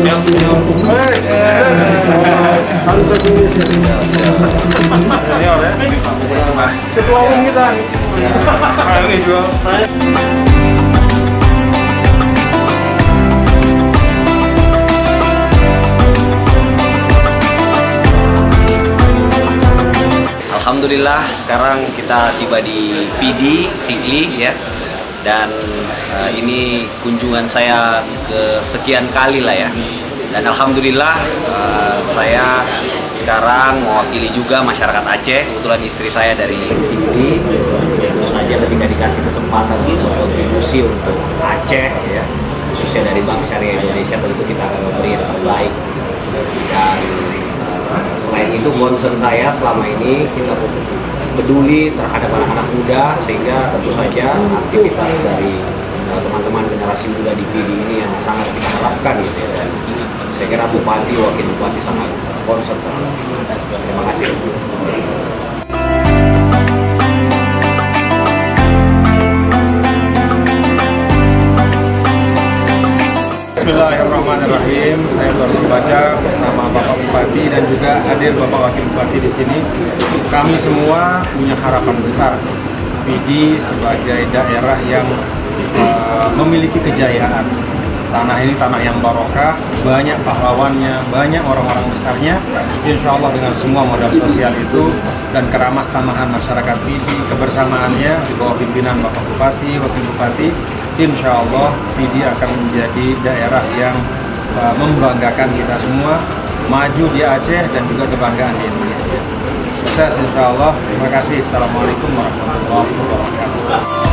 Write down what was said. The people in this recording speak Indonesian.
Ketua umum kita nih. Ini juga. Alhamdulillah sekarang kita tiba di PD Sigli ya, dan ini kunjungan saya ke sekian kali lah ya, dan alhamdulillah saya sekarang mewakili juga masyarakat Aceh. Kebetulan istri saya dari Sigli, tentu saja ketika dikasih kesempatan untuk kontribusi untuk Aceh ya, khususnya dari Bank Syariah Indonesia, tentu kita akan memberi yang terbaik. Dan selain itu, concern saya selama ini kita peduli terhadap anak-anak muda, sehingga tentu saja aktivitas dari teman-teman generasi muda di PD ini yang sangat kita harapkan gitu ya. Dan saya kira Bupati, Wakil Bupati sangat concern terhadap itu. Terima kasih. Bismillahirrahmanirrahim. Saya baru membaca bersama Bapak Bupati dan juga hadir Bapak Wakil Bupati di sini. Kami semua punya harapan besar PD sebagai daerah yang memiliki kejayaan. Tanah ini tanah yang barokah, banyak pahlawannya, banyak orang-orang besarnya. Insya Allah dengan semua modal sosial itu dan keramah tamahan masyarakat PD, kebersamaannya di bawah pimpinan Bapak Bupati, Wakil Bupati, insya Allah PD akan menjadi daerah yang membanggakan kita semua, maju di Aceh dan juga kebanggaan di Indonesia. Sukses insya Allah. Terima kasih. Assalamualaikum warahmatullahi wabarakatuh.